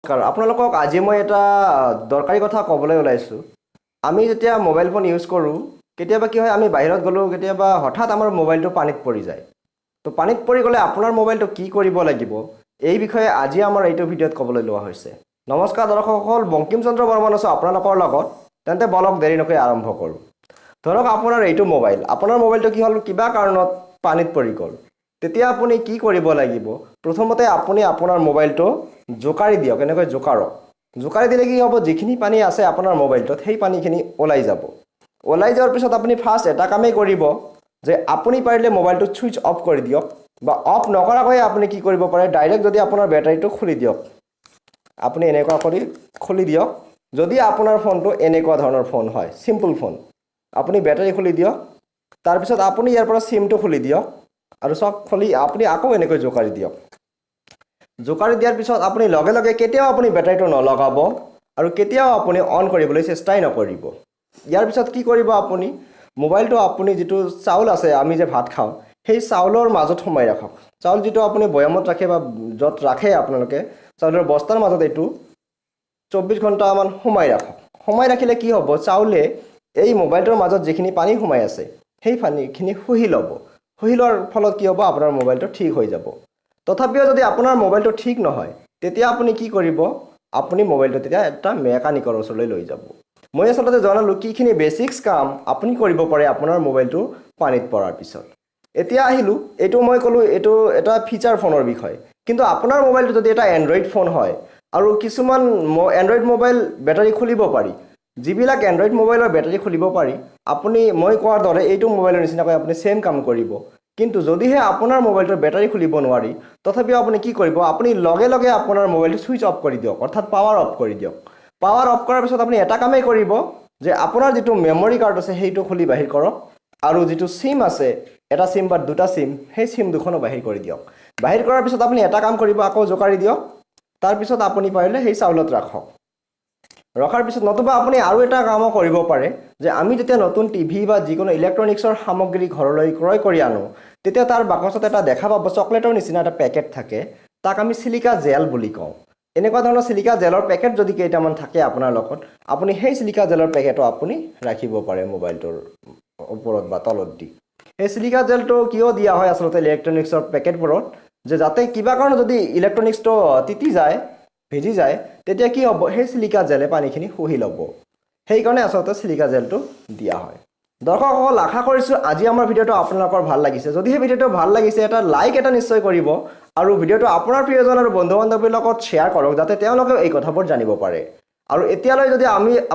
নমস্কাৰ আপোনালোকক আজি মই এটা দৰকাৰী কথা ক'বলৈ ওলাইছোঁ। আমি যেতিয়া মোবাইল ফোন ইউজ কৰোঁ কেতিয়াবা কি হয় আমি বাহিৰত গ'লো কেতিয়াবা হঠাৎ আমাৰ মোবাইলটো পানীত পৰি যায়। তো পানীত পৰি গ'লে আপোনাৰ মোবাইলটো কি কৰিব লাগিব এই বিষয়ে আজি আমাৰ এইটো ভিডিঅ'ত ক'বলৈ লোৱা হৈছে। নমস্কাৰ দৰ্শকসকল, বংকিম চন্দ্ৰ বৰ্মান আছোঁ আপোনালোকৰ লগত। তেন্তে বলক দেৰি নকৰি আৰম্ভ কৰোঁ। ধৰক আপোনাৰ এইটো মোবাইল, আপোনাৰ মোবাইলটো কি হ'ল কিবা কাৰণত পানীত পৰি গ'ল। তেতিয়া আপুনি কি কৰিব লাগিব? প্ৰথমতে আপুনি আপোনাৰ মোবাইলটো জোকাৰি দিয়ক, এনেকৈ জোকাৰক। জোকাৰি দিলে কি হ'ব, যিখিনি পানী আছে আপোনাৰ মোবাইলটোত সেই পানীখিনি ওলাই যাব। ওলাই যোৱাৰ পিছত আপুনি ফাৰ্ষ্ট এটা কামেই কৰিব যে আপুনি পাৰিলে মোবাইলটো ছুইচ অফ কৰি দিয়ক, বা অফ নকৰাকৈ আপুনি কি কৰিব পাৰে, ডাইৰেক্ট যদি আপোনাৰ বেটাৰীটো খুলি দিয়ক। আপুনি এনেকুৱা কৰি খুলি দিয়ক। যদি আপোনাৰ ফোনটো এনেকুৱা ধৰণৰ ফোন হয়, চিম্পল ফোন, আপুনি বেটাৰী খুলি দিয়ক। তাৰপিছত আপুনি ইয়াৰ পৰা চিমটো খুলি দিয়ক আৰু চব খুলি আপুনি আকৌ এনেকৈ জোকাৰি দিয়ক। জোকাৰি দিয়াৰ পিছত আপুনি লগে লগে কেতিয়াও আপুনি বেটাৰীটো নলগাব আৰু কেতিয়াও আপুনি অন কৰিবলৈ চেষ্টাই নকৰিব। ইয়াৰ পিছত কি কৰিব, আপুনি মোবাইলটো আপুনি যিটো চাউল আছে, আমি যে ভাত খাওঁ, সেই চাউলৰ মাজত সোমাই ৰাখক। চাউল যিটো আপুনি বৈয়ামত ৰাখে বা য'ত ৰাখে আপোনালোকে, চাউলৰ বস্তাৰ মাজত এইটো 24 ঘণ্টামান সোমাই ৰাখক। সোমাই ৰাখিলে কি হ'ব, চাউলে এই মোবাইলটোৰ মাজত যিখিনি পানী সোমাই আছে সেই পানীখিনি শুহি ল'ব। শুহি লোৱাৰ ফলত কি হ'ব, আপোনাৰ মোবাইলটো ঠিক হৈ যাব। তথাপিও যদি আপোনাৰ মোবাইলটো ঠিক নহয় তেতিয়া আপুনি কি কৰিব, আপুনি মোবাইলটো তেতিয়া এটা মেকানিকৰ ওচৰলৈ লৈ যাব। মই আচলতে জনালোঁ কিখিনি বেছিক্স কাম আপুনি কৰিব পাৰে আপোনাৰ মোবাইলটো পানীত পৰাৰ পিছত। এতিয়া আহিলোঁ, এইটো মই ক'লোঁ এইটো এটা ফিচাৰ ফোনৰ বিষয়, কিন্তু আপোনাৰ মোবাইলটো যদি এটা এণ্ড্ৰইড ফোন হয় আৰু কিছুমান এণ্ড্ৰইড মোবাইল বেটাৰী খুলিব পাৰি, যিবিলাক এণ্ড্ৰইড মোবাইলৰ বেটাৰী খুলিব পাৰি, আপুনি মই কোৱাৰ দৰে এইটো মোবাইলৰ নিচিনাকৈ আপুনি ছেম কাম কৰিব। কিন্তু যদিহে আপোনাৰ মোবাইলটোৰ বেটাৰী খুলিব নোৱাৰি, তথাপিও আপুনি কি কৰিব, আপুনি লগে লগে আপোনাৰ মোবাইলটো ছুইচ অফ কৰি দিয়ক, অৰ্থাৎ পাৱাৰ অফ কৰি দিয়ক। পাৱাৰ অফ কৰাৰ পিছত আপুনি এটা কামেই কৰিব যে আপোনাৰ যিটো মেমৰি কাৰ্ড আছে সেইটো খুলি বাহিৰ কৰক, আৰু যিটো চিম আছে, এটা চিম বা দুটা চিম, সেই চিম দুখনো বাহিৰ কৰি দিয়ক। বাহিৰ কৰাৰ পিছত আপুনি এটা কাম কৰিব, আকৌ জোকাৰি দিয়ক। তাৰপিছত আপুনি পাৰিলে সেই চাউলত ৰাখক। ৰখাৰ পিছত নতুবা আপুনি আৰু এটা কামো কৰিব পাৰে যে আমি যেতিয়া নতুন টিভি বা যিকোনো ইলেক্ট্ৰনিক্সৰ সামগ্ৰী ঘৰলৈ ক্ৰয় কৰি আনো, তেতিয়া তাৰ বাকচত এটা দেখা পাব চকলেটৰ নিচিনা এটা পেকেট থাকে, তাক আমি চিলিকা জেল বুলি কওঁ। এনেকুৱা ধৰণৰ চিলিকা জেলৰ পেকেট যদি কেইটামান থাকে আপোনাৰ লগত, আপুনি সেই চিলিকা জেলৰ পেকেটো আপুনি ৰাখিব পাৰে মোবাইলটোৰ ওপৰত বা তলত দি। সেই চিলিকা জেলটো কিয় দিয়া হয় আচলতে ইলেক্ট্ৰনিক্সৰ পেকেটবোৰত, যে যাতে কিবা কাৰণত যদি ইলেক্ট্ৰনিক্সটো তিতি যায়, ভিজি যায়, তেতিয়া কি হ'ব, সেই চিলিকা জেলে পানীখিনি শুহি ল'ব। সেইকাৰণে আচলতে চিলিকা জেলটো দিয়া হয়। দৰ্শকসকল, আশা কৰিছোঁ আজি আমাৰ ভিডিঅ'টো আপোনালোকৰ ভাল লাগিছে। যদিহে ভিডিঅ'টো ভাল লাগিছে এটা লাইক এটা নিশ্চয় কৰিব, আৰু ভিডিঅ'টো আপোনাৰ প্ৰিয়জন আৰু বন্ধু বান্ধৱীৰ লগত শ্বেয়াৰ কৰক, যাতে তেওঁলোকেও এই কথাবোৰ জানিব পাৰে। আৰু এতিয়ালৈ যদি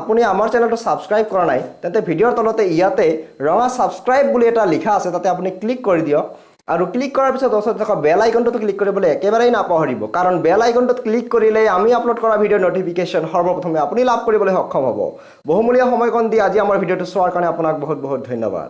আপুনি আমাৰ চেনেলটো ছাবস্ক্ৰাইব কৰা নাই, তেন্তে ভিডিঅ'ৰ তলতে ইয়াতে ৰঙা ছাবস্ক্ৰাইব বুলি এটা লিখা আছে, তাতে আপুনি ক্লিক কৰি দিয়ক। আৰু ক্লিক কৰাৰ পিছত ওচৰত থকা বেল আইকনটোত ক্লিক কৰিবলৈ একেবাৰেই নাপাহৰিব, কাৰণ বেল আইকনটোত ক্লিক কৰিলে আমি আপলোড কৰা ভিডিঅ'ৰ নটিফিকেশ্যন সৰ্বপ্ৰথমে আপুনি লাভ কৰিবলৈ সক্ষম হ'ব। বহুমূলীয়া সময়কণ দি আজি আমাৰ ভিডিঅ'টো চোৱাৰ কাৰণে আপোনাক বহুত বহুত ধন্যবাদ।